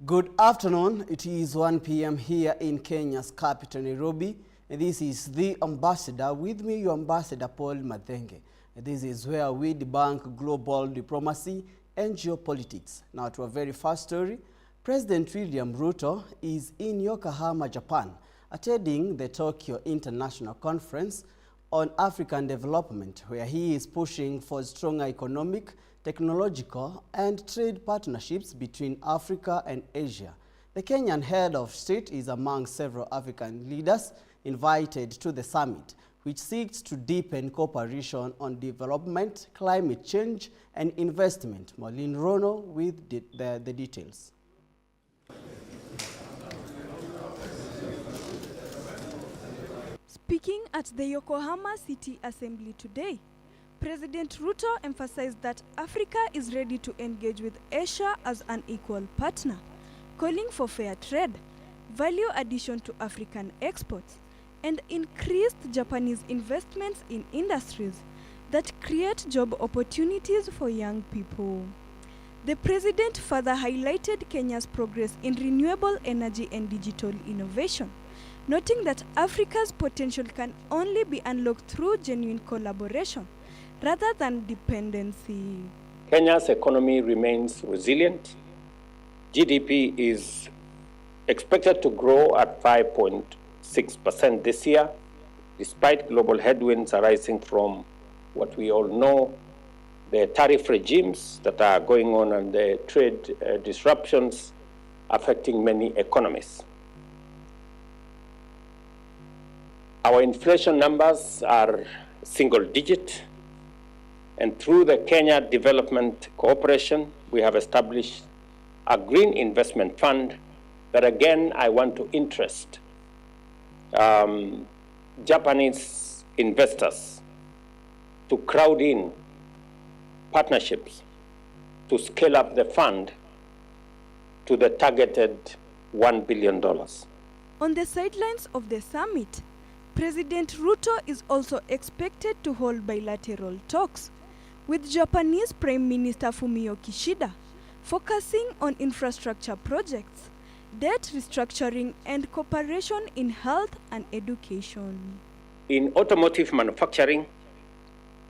Good afternoon. It is 1 p.m. here in Kenya's capital, Nairobi. And this is The Ambassador. With me, your Ambassador Paul Mathenge. And this is where we debunk global diplomacy and geopolitics. Now to our very first story. President William Ruto is in Yokohama, Japan, attending the Tokyo International Conference on African Development, where he is pushing for stronger economic, technological and trade partnerships between Africa and Asia. The Kenyan head of state is among several African leaders invited to the summit, which seeks to deepen cooperation on development, climate change and investment. Maureen Rono with the details. Speaking at the Yokohama City Assembly today, President Ruto emphasized that Africa is ready to engage with Asia as an equal partner, calling for fair trade, value addition to African exports, and increased Japanese investments in industries that create job opportunities for young people. The president further highlighted Kenya's progress in renewable energy and digital innovation, noting that Africa's potential can only be unlocked through genuine collaboration rather than dependency. Kenya's economy remains resilient. GDP is expected to grow at 5.6% this year, despite global headwinds arising from what we all know, the tariff regimes that are going on and the trade disruptions affecting many economies. Our inflation numbers are single digit, and through the Kenya Development Cooperation, we have established a green investment fund that, again, I want to interest Japanese investors to crowd in partnerships to scale up the fund to the targeted $1 billion. On the sidelines of the summit, President Ruto is also expected to hold bilateral talks with Japanese Prime Minister Fumio Kishida, focusing on infrastructure projects, debt restructuring, and cooperation in health and education. In automotive manufacturing,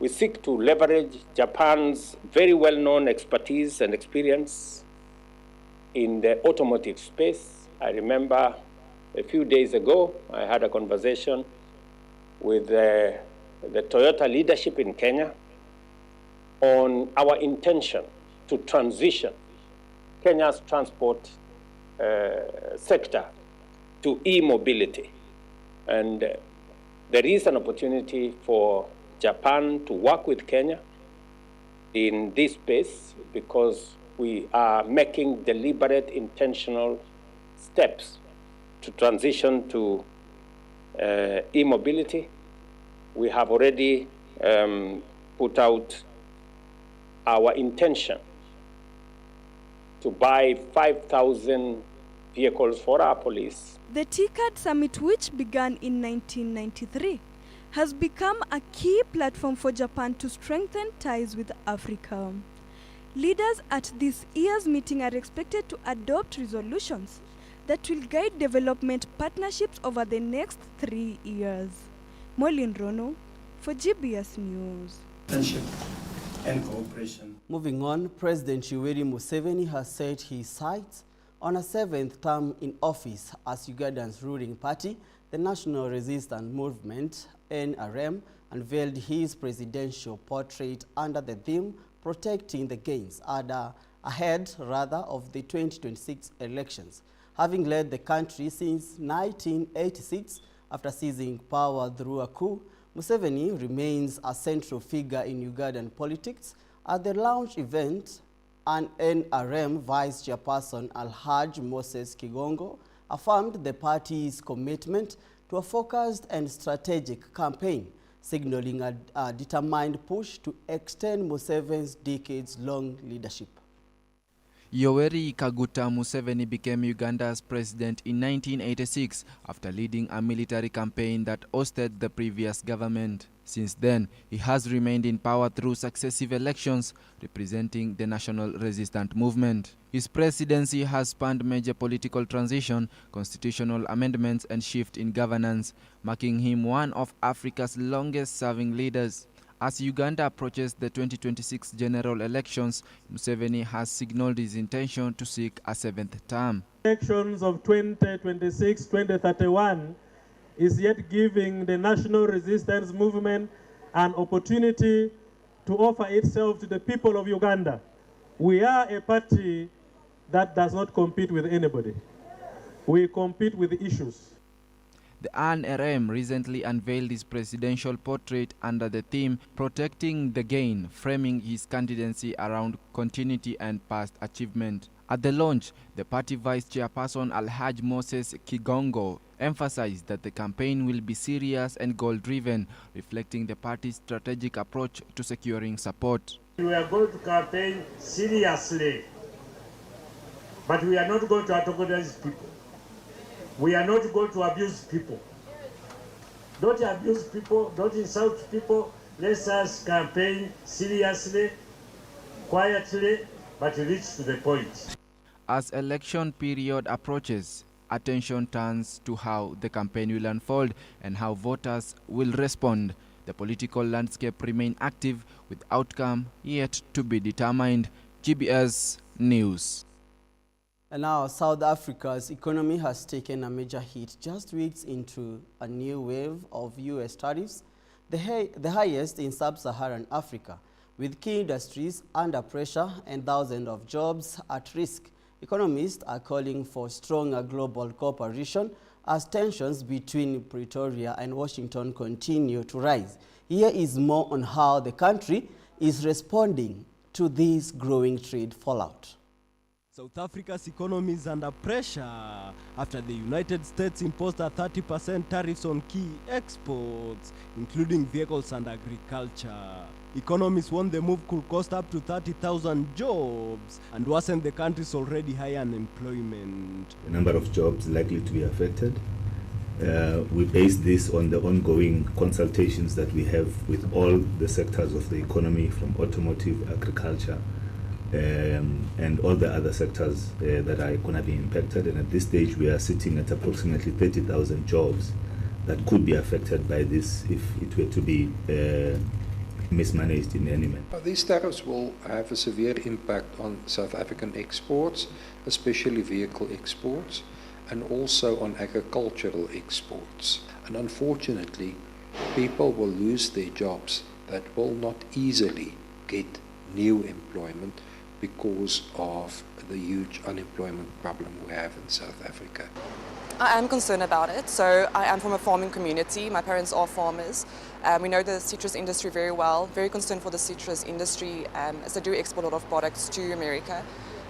we seek to leverage Japan's very well-known expertise and experience in the automotive space. I remember a few days ago, I had a conversation with the Toyota leadership in Kenya on our intention to transition Kenya's transport sector to e-mobility. And there is an opportunity for Japan to work with Kenya in this space because we are making deliberate, intentional steps to transition to e-mobility. We have already put out our intention to buy 5,000 vehicles for our police. The TICAD summit, which began in 1993, has become a key platform for Japan to strengthen ties with Africa. Leaders at this year's meeting are expected to adopt resolutions that will guide development partnerships over the next 3 years. Maureen Rono for GBS News. And cooperation. Moving on, President Yoweri Museveni has set his sights on a 7th term in office as Uganda's ruling party. The National Resistance Movement, NRM, unveiled his presidential portrait under the theme Protecting the Gains ahead of the 2026 elections. Having led the country since 1986 after seizing power through a coup, Museveni remains a central figure in Ugandan politics. At the launch event, an NRM Vice Chairperson Alhaj Moses Kigongo affirmed the party's commitment to a focused and strategic campaign, signaling a determined push to extend Museveni's decades-long leadership. Yoweri Kaguta Museveni became Uganda's president in 1986 after leading a military campaign that ousted the previous government. Since then, he has remained in power through successive elections, representing the National Resistance Movement. His presidency has spanned major political transition, constitutional amendments, and shift in governance, making him one of Africa's longest-serving leaders. As Uganda approaches the 2026 general elections, Museveni has signaled his intention to seek a seventh term. Elections of 2026-2031 is yet giving the National Resistance Movement an opportunity to offer itself to the people of Uganda. We are a party that does not compete with anybody. We compete with issues. The NRM recently unveiled his presidential portrait under the theme Protecting the Gain, framing his candidacy around continuity and past achievement. At the launch, the party vice chairperson Alhaj Moses Kigongo emphasized that the campaign will be serious and goal-driven, reflecting the party's strategic approach to securing support. We are going to campaign seriously, but we are not going to antagonize people. We are not going to abuse people. Don't abuse people, don't insult people. Let us campaign seriously, quietly, but reach to the point. As election period approaches, attention turns to how the campaign will unfold and how voters will respond. The political landscape remains active, with outcome yet to be determined. GBS News. And now, South Africa's economy has taken a major hit just weeks into a new wave of U.S. tariffs, the highest in sub-Saharan Africa. With key industries under pressure and thousands of jobs at risk, economists are calling for stronger global cooperation as tensions between Pretoria and Washington continue to rise. Here is more on how the country is responding to this growing trade fallout. South Africa's economy is under pressure after the United States imposed a 30% tariffs on key exports, including vehicles and agriculture. Economists warn the move could cost up to 30,000 jobs and worsen the country's already high unemployment. The number of jobs likely to be affected. We base this on the ongoing consultations that we have with all the sectors of the economy, from automotive, agriculture, and all the other sectors that are going to be impacted. And at this stage, we are sitting at approximately 30,000 jobs that could be affected by this if it were to be mismanaged in any manner. These tariffs will have a severe impact on South African exports, especially vehicle exports, and also on agricultural exports. And unfortunately, people will lose their jobs that will not easily get new employment because of the huge unemployment problem we have in South Africa. I am concerned about it. So I am from a farming community. My parents are farmers. We know the citrus industry very well. Very concerned for the citrus industry as they do export a lot of products to America.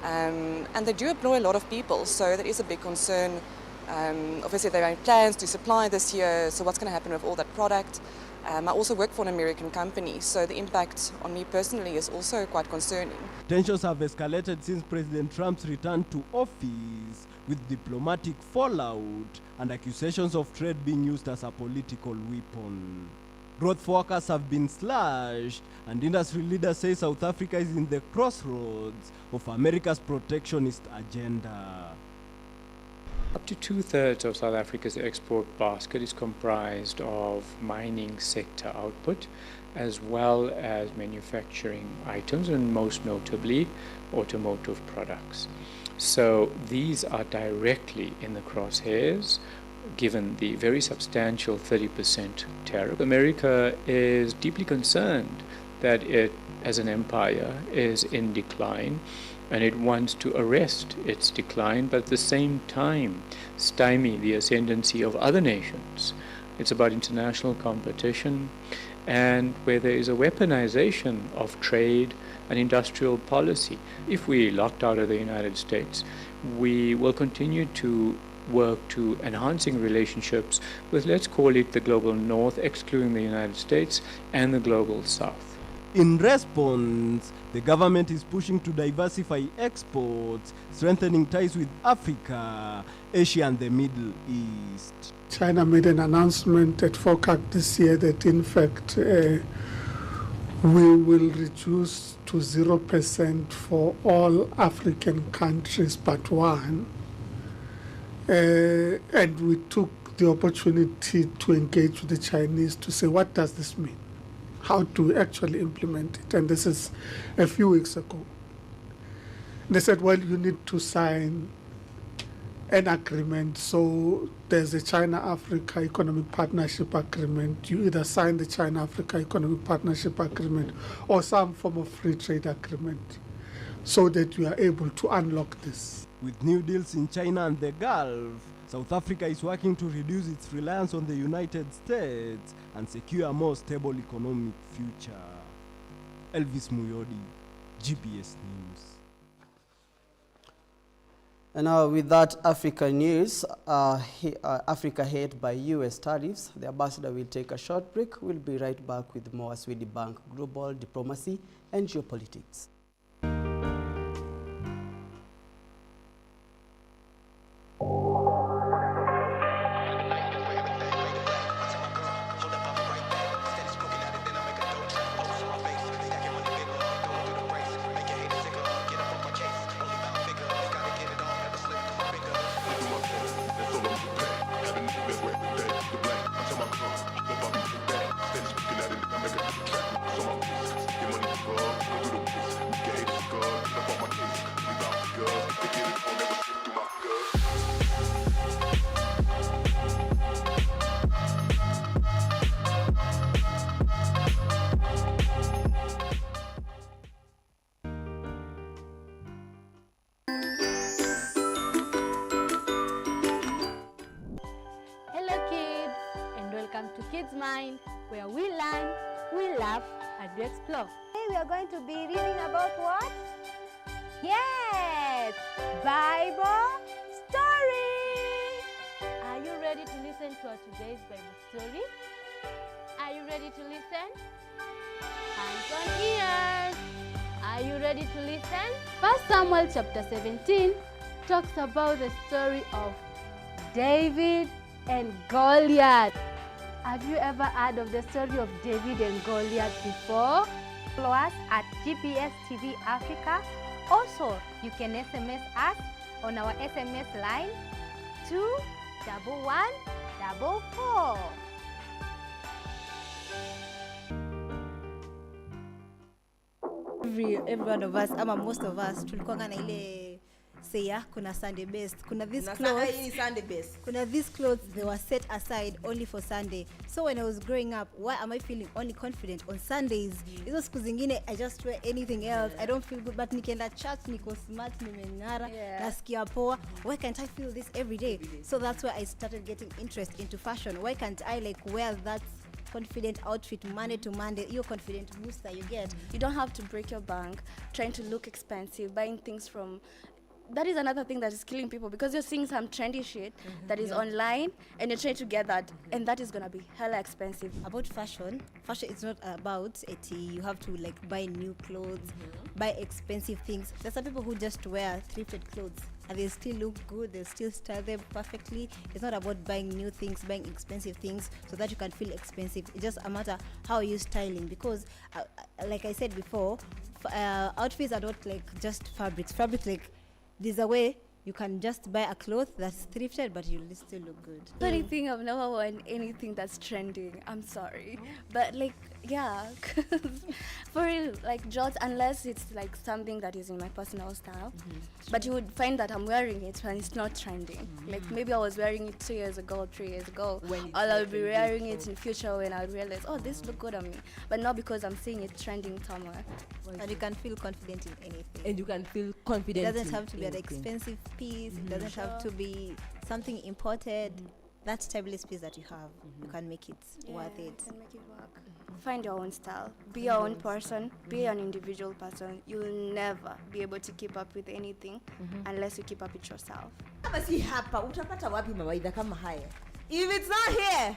And they do employ a lot of people, so that is a big concern. Obviously they have plans to supply this year, so what's going to happen with all that product? I also work for an American company, so the impact on me personally is also quite concerning. Tensions have escalated since President Trump's return to office, with diplomatic fallout and accusations of trade being used as a political weapon. Growth forecasts have been slashed, and industry leaders say South Africa is in the crossroads of America's protectionist agenda. Up to 2/3 of South Africa's export basket is comprised of mining sector output, as well as manufacturing items, and most notably automotive products. So these are directly in the crosshairs, given the very substantial 30% tariff. America is deeply concerned that it, as an empire, is in decline, and it wants to arrest its decline, but at the same time stymie the ascendancy of other nations. It's about international competition, and where there is a weaponization of trade and industrial policy. If we locked out of the United States, we will continue to work to enhancing relationships with, let's call it, the global north, excluding the United States, and the global south. In response, the government is pushing to diversify exports, strengthening ties with Africa, Asia, and the Middle East. China made an announcement at FOCAC this year that in fact we will reduce to 0% for all African countries but one. And we took the opportunity to engage with the Chinese to say, what does this mean? How to actually implement it? And this is a few weeks ago. They said, well, you need to sign an agreement. So there's a China-Africa Economic Partnership Agreement. You either sign the China-Africa Economic Partnership Agreement or some form of free trade agreement so that you are able to unlock this. With new deals in China and the Gulf, South Africa is working to reduce its reliance on the United States and secure a more stable economic future. Elvis Muyodi, GPS News. And now with that Africa news, Africa hit by US tariffs. The ambassador will take a short break. We'll be right back with more as we debunk global diplomacy and geopolitics. Kids Mind, where we learn, we laugh, and we explore. Today we are going to be reading about what? Yes, Bible story. Are you ready to listen to our today's Bible story? Are you ready to listen? Hands on ears. Are you ready to listen? 1 Samuel chapter 17 talks about the story of David and Goliath. Have you ever heard of the story of David and Goliath before? Follow us at GPS TV Africa. Also, you can SMS us on our SMS line 21144. Every one of us, ama most of us, tulikuwa na ile say kuna Sunday best. Kuna these clothes. Sunday best. Kuna these clothes, they were set aside only for Sunday. So when I was growing up, why am I feeling only confident on Sundays? Hizo siku zingine I just wear anything else. I don't feel good, but nikienda church niko smart, nimengara, nasikia poa. Why can't I feel this every day? So that's why I started getting interest into fashion. Why can't I wear that confident outfit Monday to Monday? Your confident booster you get. You don't have to break your bank trying to look expensive, buying things from. That is another thing that is killing people, because you're seeing some trendy shit that is online and you're trying to get that, and that is gonna be hella expensive. About fashion is not about it. You have to buy new clothes, buy expensive things. There's some people who just wear thrifted clothes and they still look good, they still style them perfectly. It's not about buying new things, buying expensive things so that you can feel expensive. It's just a matter how you styling, because like I said before, outfits are not just fabrics. There's a way you can just buy a cloth that's thrifted, but you'll still look good. Funny thing, I've never worn anything that's trending. I'm sorry, but yeah, for real, jorts, unless it's something that is in my personal style. But you would find that I'm wearing it when it's not trending. Maybe I was wearing it 2 years ago, 3 years ago, or I'll be wearing it in future when I realize, oh, this look good on me, but not because I'm seeing it trending somewhere. And you can feel confident in anything. And you can feel confident. It doesn't have to be an expensive piece. It doesn't have to be something imported. That timeless piece that you have, you can make it worth it. Can make it work. Find your own style. Be your own person. Be an individual person. You'll never be able to keep up with anything unless you keep up with yourself. Kama si hapa, utapata wapi mawaidha kama haya? If it's not here,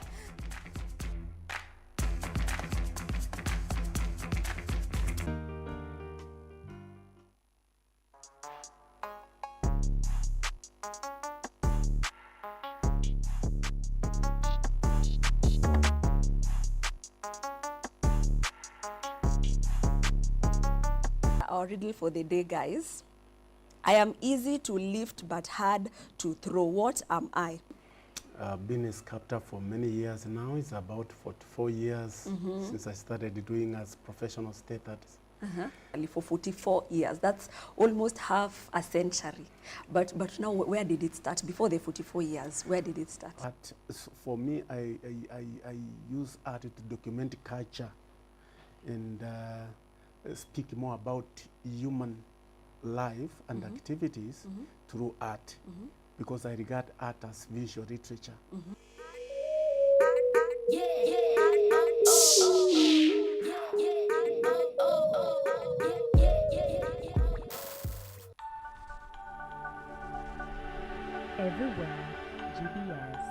our riddle for the day, guys. I am easy to lift but hard to throw. What am I? I've been a sculptor for many years now. It's about 44 years since I started doing as professional state artist. For 44 years, that's almost half a century. But now, where did it start? Before the 44 years, where did it start? For me, I use art to document culture and speak more about human life and activities through art, because I regard art as visual literature. Everywhere, GBS.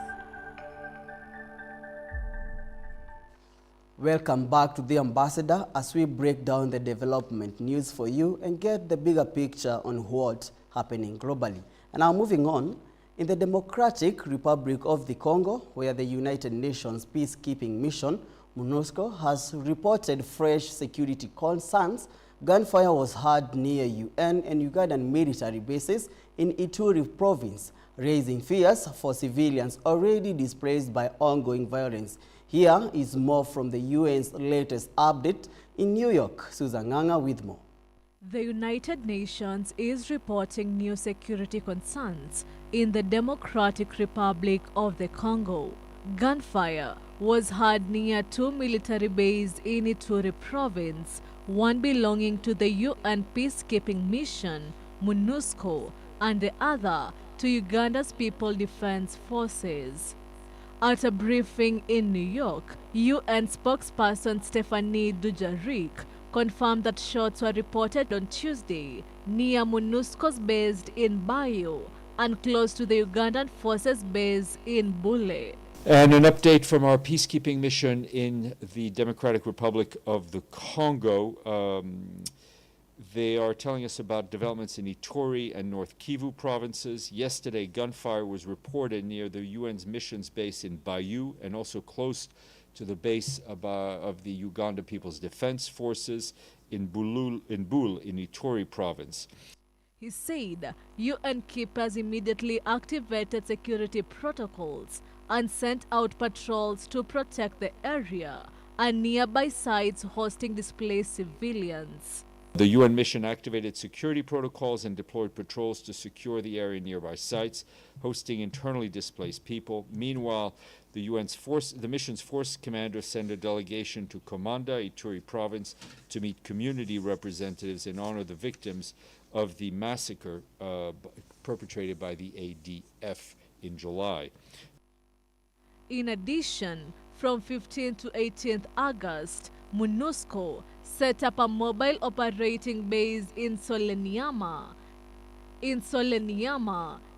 Welcome back to The Ambassador as we break down the development news for you and get the bigger picture on what's happening globally. And now moving on, in the Democratic Republic of the Congo, where the United Nations peacekeeping mission, MONUSCO, has reported fresh security concerns, gunfire was heard near UN and Ugandan military bases in Ituri province, raising fears for civilians already displaced by ongoing violence. Here is more from the UN's latest update in New York. Susan Nganga with more. The United Nations is reporting new security concerns in the Democratic Republic of the Congo. Gunfire was heard near two military bases in Ituri province, one belonging to the UN peacekeeping mission, MONUSCO, and the other to Uganda's People Defense Forces. At a briefing in New York, UN spokesperson Stephanie Dujarric confirmed that shots were reported on Tuesday near MONUSCO's base in Bayo and close to the Ugandan forces base in Bule. And an update from our peacekeeping mission in the Democratic Republic of the Congo. They are telling us about developments in Ituri and North Kivu provinces. Yesterday, gunfire was reported near the UN's missions base in Bayou and also close to the base of the Uganda People's Defense Forces in Bule in Ituri province. He said UN keepers immediately activated security protocols and sent out patrols to protect the area and nearby sites hosting displaced civilians. The UN mission activated security protocols and deployed patrols to secure the area nearby sites, hosting internally displaced people. Meanwhile, the mission's force commander sent a delegation to Komanda, Ituri province, to meet community representatives and honor the victims of the massacre perpetrated by the ADF in July. In addition, from 15th to 18th August, MONUSCO set up a mobile operating base in Soleniama,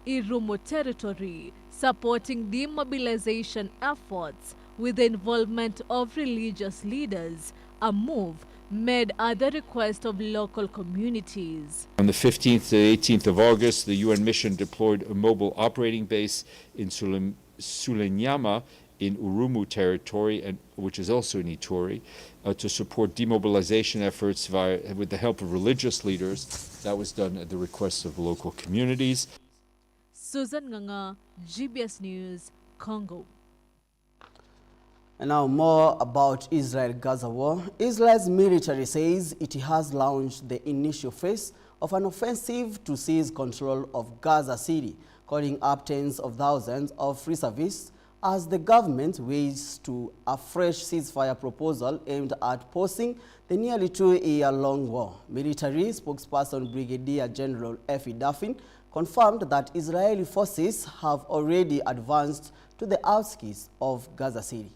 Irumu territory, supporting demobilization efforts with the involvement of religious leaders, a move made at the request of local communities. On the 15th to 18th of August, the UN mission deployed a mobile operating base in Sulenyama in Urumu territory, which is also in Ituri, to support demobilization efforts with the help of religious leaders. That was done at the request of local communities. Susan Nganga, GBS News, Congo. And now more about Israel-Gaza war. Israel's military says it has launched the initial phase of an offensive to seize control of Gaza City, calling up tens of thousands of reservists as the government waits to a fresh ceasefire proposal aimed at pausing the nearly 2-year-long war. Military spokesperson Brigadier General Efi Daffin confirmed that Israeli forces have already advanced to the outskirts of Gaza City.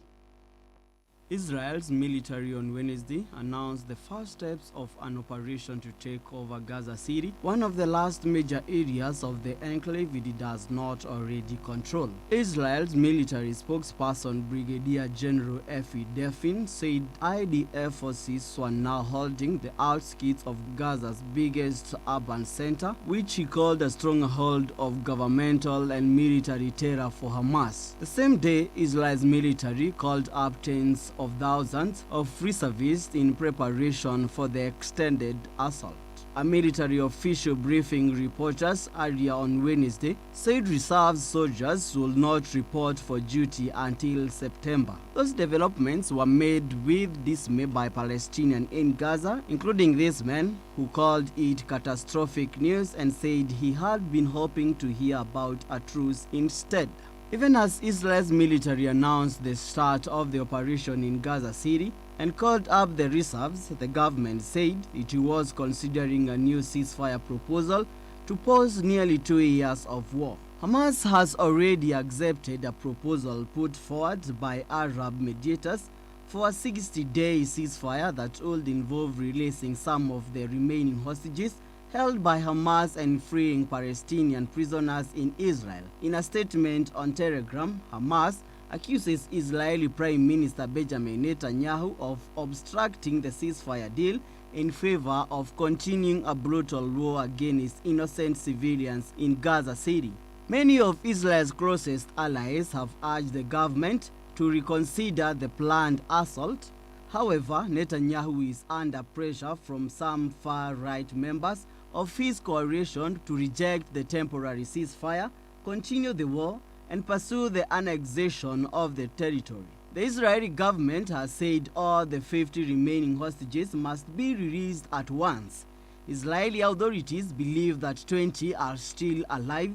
Israel's military on Wednesday announced the first steps of an operation to take over Gaza City, one of the last major areas of the enclave it does not already control. Israel's military spokesperson Brigadier General Efi Daffin said IDF forces were now holding the outskirts of Gaza's biggest urban center, which he called a stronghold of governmental and military terror for Hamas. The same day, Israel's military called up tens of thousands of reservists in preparation for the extended assault. A military official briefing reporters earlier on Wednesday said reserve soldiers will not report for duty until September. Those developments were made with dismay by Palestinians in Gaza, including this man who called it catastrophic news and said he had been hoping to hear about a truce instead. Even as Israel's military announced the start of the operation in Gaza City and called up the reserves, the government said it was considering a new ceasefire proposal to pause nearly 2 years of war. Hamas has already accepted a proposal put forward by Arab mediators for a 60-day ceasefire that would involve releasing some of the remaining hostages held by Hamas and freeing Palestinian prisoners in Israel. In a statement on Telegram, Hamas accuses Israeli Prime Minister Benjamin Netanyahu of obstructing the ceasefire deal in favor of continuing a brutal war against innocent civilians in Gaza City. Many of Israel's closest allies have urged the government to reconsider the planned assault. However, Netanyahu is under pressure from some far-right members of his coalition to reject the temporary ceasefire, continue the war, and pursue the annexation of the territory. The Israeli government has said all the 50 remaining hostages must be released at once. Israeli authorities believe that 20 are still alive.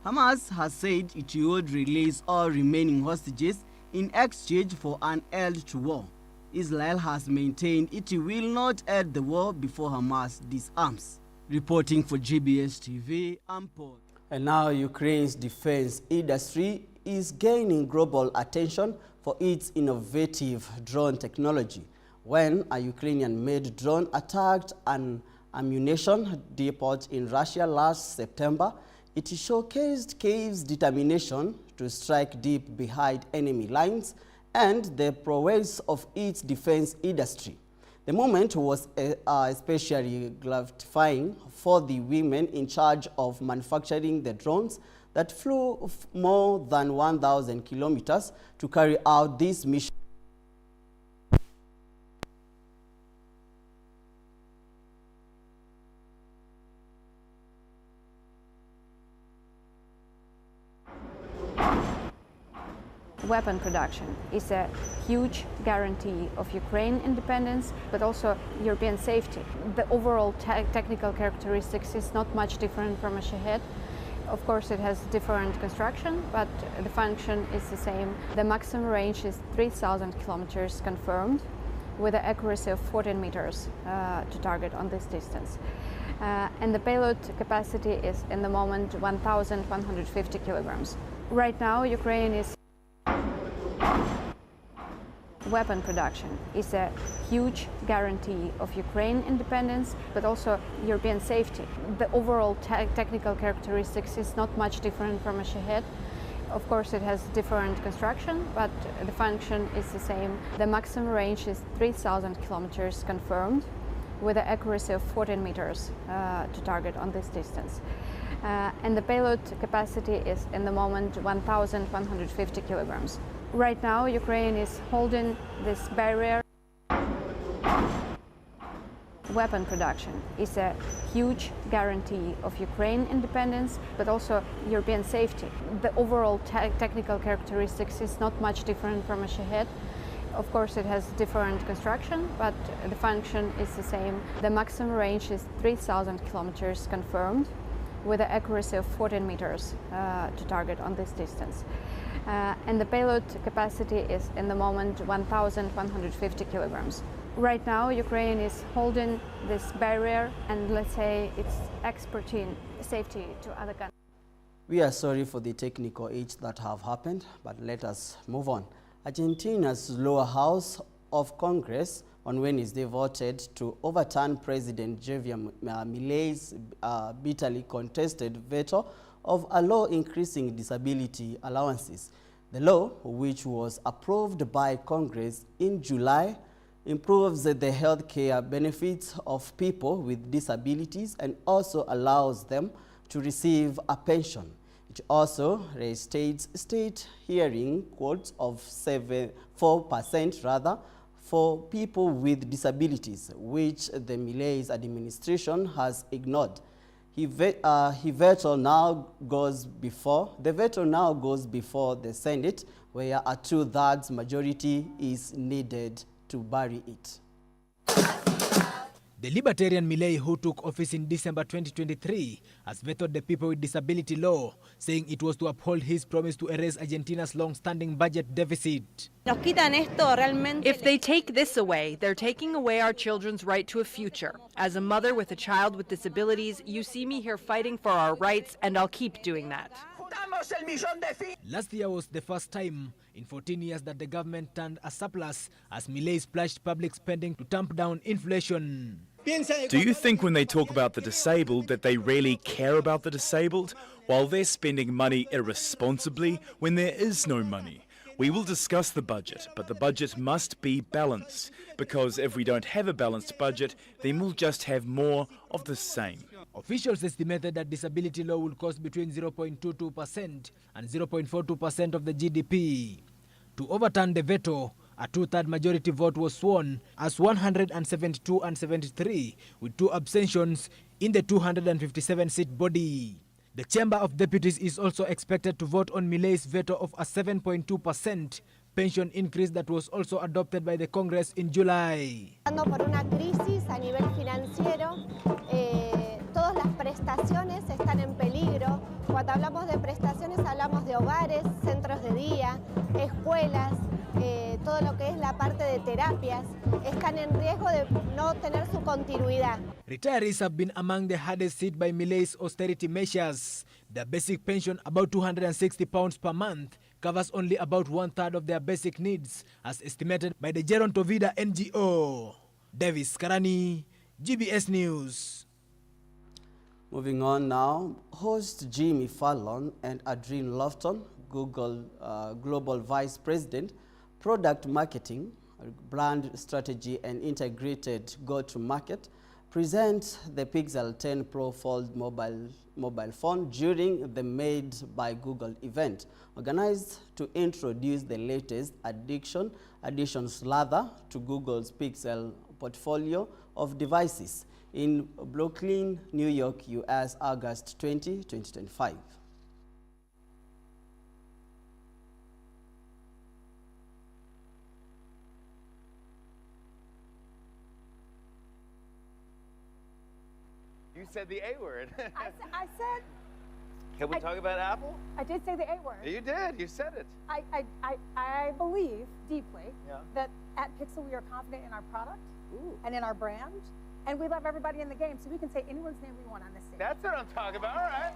Hamas has said it would release all remaining hostages in exchange for an end to war. Israel has maintained it will not end the war before Hamas disarms. Reporting for GBS TV, I'm Paul. And now Ukraine's defense industry is gaining global attention for its innovative drone technology. When a Ukrainian-made drone attacked an ammunition depot in Russia last September, it showcased Kyiv's determination to strike deep behind enemy lines and the prowess of its defense industry. The moment was especially gratifying for the women in charge of manufacturing the drones that flew more than 1,000 kilometers to carry out this mission. Weapon production is a huge guarantee of Ukraine independence, but also European safety. The overall technical characteristics is not much different from a Shahed. Of course, it has different construction, but the function is the same. The maximum range is 3,000 kilometers confirmed, with an accuracy of 14 meters to target on this distance. And the payload capacity is, in the moment, 1,150 kilograms. Right now, Ukraine is weapon production is a huge guarantee of Ukraine independence, but also European safety. The overall technical characteristics is not much different from a Shahed. Of course, it has different construction, but the function is the same. The maximum range is 3,000 kilometers confirmed, with an accuracy of 14 meters to target on this distance. And the payload capacity is, in the moment, 1,150 kilograms. Right now, Ukraine is holding this barrier. Weapon production is a huge guarantee of Ukraine independence, but also European safety. The overall technical characteristics is not much different from a Shahed. Of course, it has different construction, but the function is the same. The maximum range is 3,000 kilometers confirmed, with an accuracy of 14 meters to target on this distance. And the payload capacity is, in the moment, 1,150 kilograms. Right now, Ukraine is holding this barrier, and let's say it's exporting safety to other countries. We are sorry for the technical hitch that have happened, but let us move on. Argentina's lower house of Congress on Wednesday voted to overturn President Javier Milei's bitterly contested veto of a law increasing disability allowances. The law, which was approved by Congress in July, improves the health care benefits of people with disabilities and also allows them to receive a pension. It also restates state hearing quotas of 4% for people with disabilities, which the Milei's administration has ignored. The veto now goes before the Senate, where a 2/3 majority is needed to bury it. The Libertarian Milei, who took office in December 2023, has vetoed the People with Disability Law, saying it was to uphold his promise to erase Argentina's long-standing budget deficit. If they take this away, they're taking away our children's right to a future. As a mother with a child with disabilities, you see me here fighting for our rights, and I'll keep doing that. Last year was the first time in 14 years that the government turned a surplus as Milei splashed public spending to tamp down inflation. Do you think when they talk about the disabled that they really care about the disabled, while they're spending money irresponsibly when there is no money? We will discuss the budget, but the budget must be balanced, because if we don't have a balanced budget, then we'll just have more of the same. Officials estimated that disability law will cost between 0.22% and 0.42% of the GDP. To overturn the veto, a 2/3 majority vote was sworn as 172 and 73, with 2 abstentions in the 257-seat body. The Chamber of Deputies is also expected to vote on Milei's veto of a 7.2% pension increase that was also adopted by the Congress in July. Por una crisis a nivel financiero, todas las prestaciones están en peligro. Cuando hablamos de prestaciones hablamos de hogares, centros de día, escuelas, todo lo que es la parte de terapias, están en riesgo de no tener su continuidad. Retirees have been among the hardest hit by Milei's austerity measures. Their basic pension, about £260 per month, covers only about 1/3 of their basic needs, as estimated by the Gerontovida NGO. Davis Karani, GBS News. Moving on now, host Jimmy Fallon and Adrienne Lofton, Google Global Vice President, Product Marketing, Brand Strategy and Integrated Go-to-Market, present the Pixel 10 Pro Fold mobile phone during the Made by Google event, organized to introduce the latest additions lather to Google's Pixel portfolio of devices in Brooklyn, New York, US, August 20, 2025. You said the A word. I said. Can we talk about Apple? I did say the A word. You did. You said it. I believe deeply that at Pixel we are confident in our product and in our brand, and we love everybody in the game, so we can say anyone's name we want on this stage. That's what I'm talking about. All right.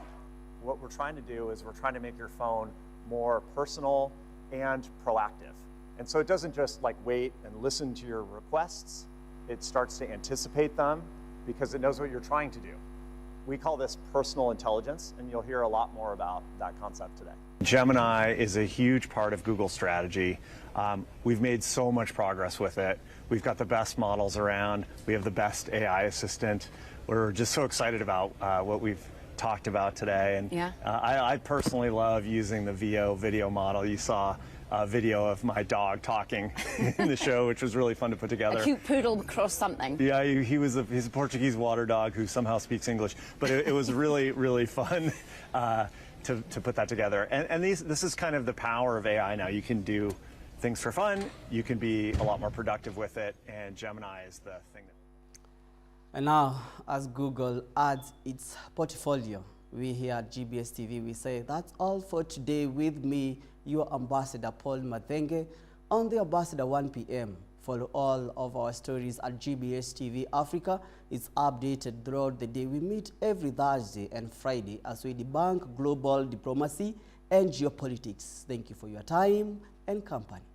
What we're trying to do is we're trying to make your phone more personal and proactive. And so it doesn't just like wait and listen to your requests. It starts to anticipate them because it knows what you're trying to do. We call this personal intelligence, and you'll hear a lot more about that concept today. Gemini is a huge part of Google's strategy. We've made so much progress with it. We've got the best models around. We have the best AI assistant. We're just so excited about what we've talked about today. And I personally love using the VO video model. You saw a video of my dog talking in the show, which was really fun to put together. A cute poodle across something. Yeah, he's a Portuguese water dog who somehow speaks English. But it was really, really fun to put that together. And this is kind of the power of AI now. You can do things for fun. You can be a lot more productive with it. And Gemini is the thing. And now, as Google adds its portfolio, we here at GBS TV, we say that's all for today. With me, your Ambassador Paul Mathenge, on the Ambassador 1 p.m. Follow all of our stories at GBS TV Africa. It's updated throughout the day. We meet every Thursday and Friday as we debunk global diplomacy and geopolitics. Thank you for your time and company.